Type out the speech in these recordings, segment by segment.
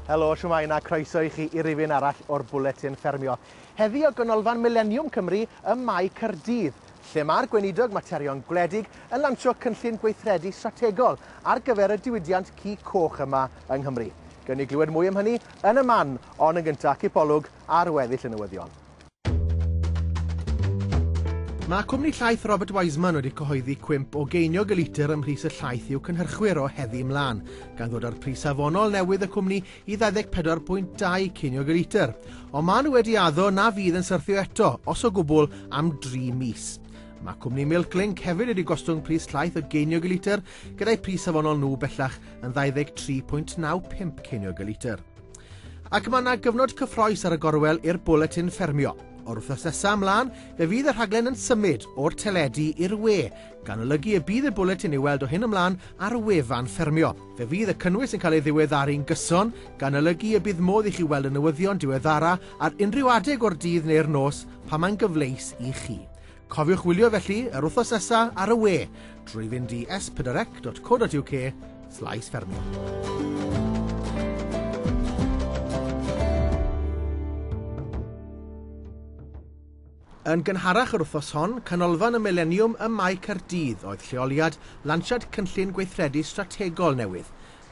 Helo, shwmae na croeso i chi i rifin arall o'r bwletin ffermio. Heddi o ganolfan Millennium Cymru ym Mae Caerdydd, lle mae'r gweinidog materion gwledig yn lansio cynllun gweithredu strategol ar gyfer y diwydiant ci coch yma yng Nghymru. Gawn ni glywed mwy am hynny yn y man, ond yn gyntaf cipolwg ar weddill y newyddion. Mae cwmni llaeth Robert Wiseman wedi cyhoeddi cwymp o geiniog y litr ym mhrys y llaeth i'w cynhyrchwyr o heddi ymlaen, gan ddod â'r pris safonol newydd y cwmni i 24.2 ceiniog y litr. Ond maen nhw wedi addo na fydd yn syrthio eto, os o gwbl am 3 mis. Mae cwmni Milklink hefyd wedi gostwng pris llaeth o geiniog y litr, gyda'i pris safonol nhw bellach yn 23.95 ceiniog y litr. Ac mae yna gyfnod cyffroes ar y gorwel i'r bwletin ffermio. O'r wythnos nesaf ymlaen, fe fydd y rhaglen yn symud o'r teledu i'r we, gan olygu y bydd y bwletin i'w weld o hyn ymlaen ar y wefan ffermio. Fe fydd y cynnwys yn cael ei ddiweddaru'n gyson, gan olygu y bydd modd i chi weld y newyddion diweddara ar unrhyw adeg o'r dydd neu'r nos pan mae'n gyfleus i chi. Cofiwch wylio felly yr wythnos nesaf ar y we, drwy fynd i s4ec.co.uk/ffermio. Yn gynharach yr wythnos hon, canolfan y Millennium ym Mae Caerdydd oedd lleoliad lansiad cynllun gweithredu strategol newydd.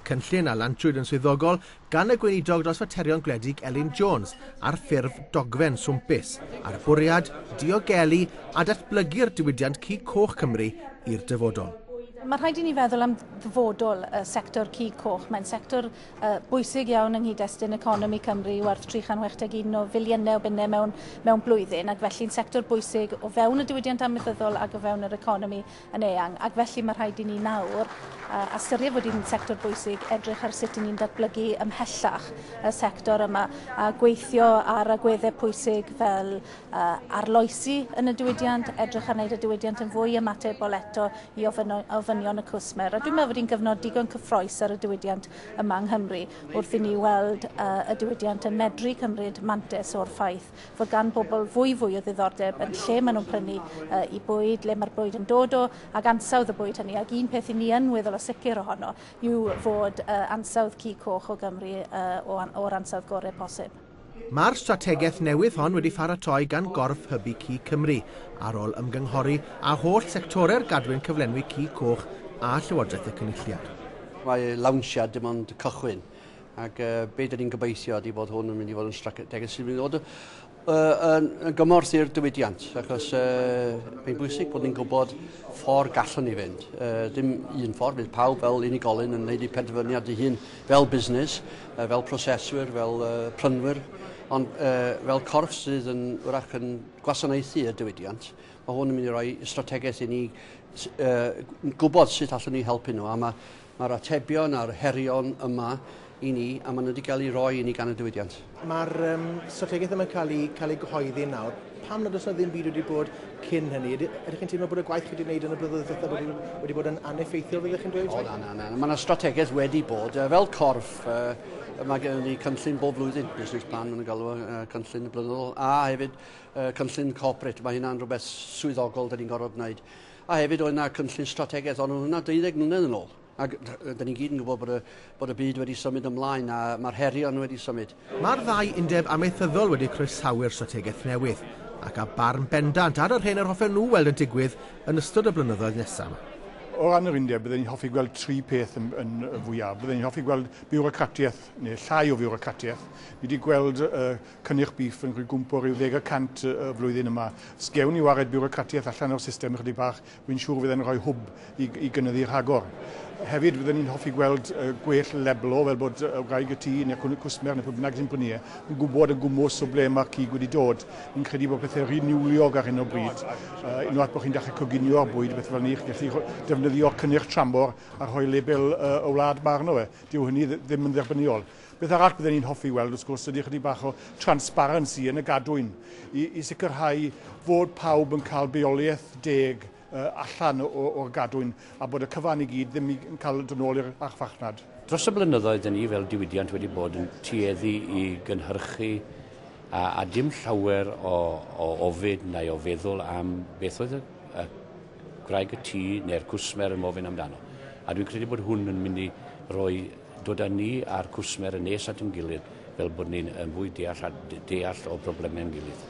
Cynllun a lanswyd yn swyddogol gan y gweinidog dros faterion gwledig Elin Jones ar ffurf dogfen swmpus, a'r bwriad diogelu a datblygu'r diwydiant ci coch Cymru i'r dyfodol. Mae rhaid i ni feddwl am ddyfodol y sector ci coch. Mae'n sector bwysig iawn yng nghyd-destun economi Cymru, werth 361 o filiynau o bunnau mewn blwyddyn, ac felly'n sector bwysig o fewn y diwydiant amaethyddol ac o fewn yr economi yn eang. Ac felly mae rhaid i ni nawr, ystyried fod hi'n sector bwysig, edrych ar sut ni'n datblygu ymhellach y sector yma, a gweithio ar agweddau pwysig fel arloesi yn y diwydiant, edrych ar wneud y diwydiant yn fwy ymatebol eto i ofynion y cwsmer. A dwi'n meddwl bod hi'n gyfnod digon cyffroes ar y diwydiant yma yng Nghymru, wrth i ni weld y diwydiant yn medru cymryd mantais o'r ffaith fod gan bobl fwy o ddiddordeb yn lle maen nhw'n prynu i bwyd, le mae'r bwyd yn dod o, ac ansawdd y bwyd hynny. Ac un peth i ni yn weddol o sicr ohono yw fod ansawdd ci coch o Gymru o'r ansawdd gorau posib. Mae'r strategaeth newydd hon wedi pharatoi gan Gorff Hybu Ci Cymru ar ôl ymgynghori a holl sectorau'r gadwyn cyflenwi ci coch a Llywodraeth y Cynulliad. Mae lawnsiad dim ond cychwyn, ac be dyn ni'n gobeithio ydy bod hwn yn mynd i fod yn strategaeth sy'n mynd i fod yn gymorth i'r diwydiant, achos mae'n bwysig bod ni'n gwybod ffordd gallwn ni fynd. Dim un ffordd, bydd pawb fel unigolyn yn gwneud eu penderfyniad eu hun fel busnes, fel proseswyr, fel prynwyr, ond fel corff sydd yn gwasanaethu y diwydiant, mae hwn yn mynd i roi strategaeth i ni gwybod sut allwn ni helpu nhw, a mae'r atebion a'r herion yma i ni, a maen nhw wedi cael ei roi i ni gan y diwydiant. Mae'r strategaeth yma'n cael ei gyhoeddi nawr. Pam nad oes yna ddim byd wedi bod cyn hynny? Ydych chi'n teimlo bod y gwaith chi wedi gwneud yn y blynyddoedd diwethaf wedi bod yn aneffeithiol, fyddech chi'n dweud? Na. Mae yna strategaeth wedi bod. Fel corff, mae gen ni cynllun bob blwyddyn, business plan yn y galw, cynllun blynyddol, a hefyd cynllun corporate. Mae hynna'n rhywbeth swyddogol da ni'n gorfod wneud. A hefyd oedd yna cynllun strategaeth, ond hwnna 12 mlynedd yn ôl. Ac da ni gyd yn gwybod bod y byd wedi symud ymlaen a mae'r herion wedi symud. Mae'r ddau undeb amaethyddol wedi croesawu'r strategaeth newydd, ac a barn bendant ar yr hyn yr hoffen nhw weld yn digwydd yn ystod y blynyddoedd nesaf. O ran yr undeb, byddwn ni'n hoffi gweld 3 peth yn fwyaf. Byddwn ni'n hoffi gweld biwrocratiaeth, neu llai o biwrocratiaeth. Ni wedi gweld cynnyrch bif yn gwmpo rhyw 10% y flwyddyn yma. Sgewn ni wared biwrocratiaeth allan o'r system ychydig bach, wy'n siŵr fyddai'n rhoi hwb i gynyddu'r rhagor. Hefyd, byddwn ni'n hoffi gweld gwell leblo, fel bod wraig y tŷ neu cwsmer neu pwy bynnag sy'n prynu, yn gwybod y gwmws o ble mae'r cig wedi dod. Ni'n credu bod pethau riniwliog ar hyn o bryd. Unwaith bod chi'n dechrau coginio'r bwyd, beth fel ni, chi'n gallu defnyddio cynnyrch tramor a rhoi label y wlad marno fe. Dyw hynny ddim yn dderbyniol. Beth arall byddwn ni'n hoffi weld, wrth gwrs, ydy chydig bach o transparency yn y gadwyn, i sicrhau fod pawb yn cael beoliaeth deg allan o'r gadwyn, a bod y cyfan i gyd ddim yn cael dod nôl i'r archfarchnad. Dros y blynyddoedd ni fel diwydiant wedi bod yn tueddu i gynhyrchu a dim llawer o ofid neu o feddwl am beth oedd y gwraig y tŷ neu'r cwsmer yn ofyn amdano. A dwi'n credu bod hwn yn mynd i roi dod â ni a'r cwsmer yn nes at yn gilydd fel bod ni'n fwy deall o broblemau'n gilydd.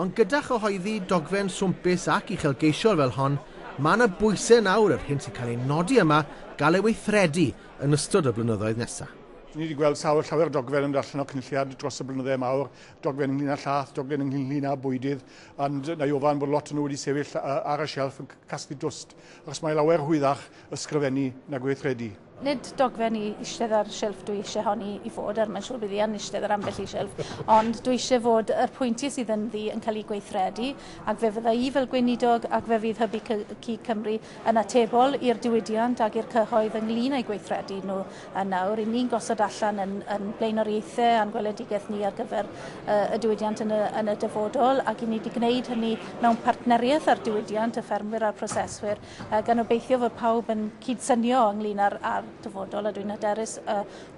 Ond gyda chyhoeddi dogfen swmpus ac uchelgeisiol fel hon, mae yna bwysau nawr yr hyn sy'n cael ei nodi yma gael ei weithredu yn ystod y blynyddoedd nesaf. Ni wedi gweld llawer dogfen yn darllen o cynlliad dros y blynyddoedd mawr, dogfen ynglyn â llaeth, dogfen ynglyn â bwydydd, ond na i ofan bod lot o nhw wedi sefyll ar y shelf yn casglu dwst, achos mae lawer hwyddach ysgrifennu na gweithredu. Nid dogfen i eistedd ar shelf dwi eisiau honni i fod ar, mae'n siŵr bydd i yn eistedd ar ambell i shelf, ond dwi eisiau fod yr pwyntiau sydd yn ddi yn cael ei gweithredu, ac fe fydda i fel gweinidog ac fe fydd Hybu Cig Cymru yn atebol i'r diwydiant ac i'r cyhoedd ynglyn â'i gweithredu nhw yn nawr. I ni'n gosod allan yn blaenoriaethau a'n gweledigaeth ni ar gyfer y diwydiant yn y dyfodol, ac i ni wedi gwneud hynny mewn partneriaeth ar diwydiant, y ffermwyr a'r proseswyr, gan obeithio fod pawb yn cydsynio ynglyn ar dyfodol, a dwi'n hyderus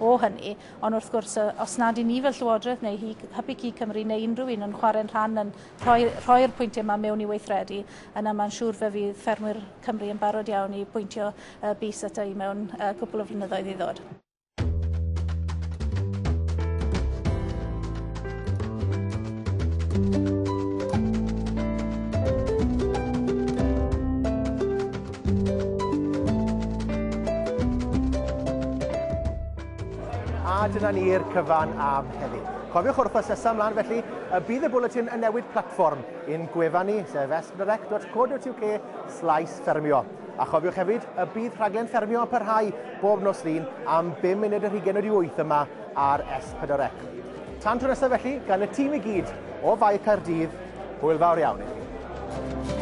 o hynny, ond wrth gwrs os nad i ni fel Llywodraeth neu Hybu Cig Cymru neu unrhyw un yn chwarae'n rhan yn rhoi'r pwyntiau yma mewn i weithredu, yna mae'n siŵr fe fydd ffermwyr Cymru yn barod iawn i pwyntio bys ata i mewn cwbl o flynyddoedd i ddod. A dyna ni'r cyfan am heddi. Cofiwch wrthos nesaf ymlaen felly, bydd y bwletin yn newid platfform i'n gwefan ni, sef esbyrrec.co.uk/ffermio. A chofiwch hefyd, bydd rhaglen ffermio yn parhau bob nos llun am 5 munud yr 28 yma ar S4C. Tan tro nesaf felly, gan y tîm i gyd o Fai Caerdydd, hwyl fawr iawn i chi.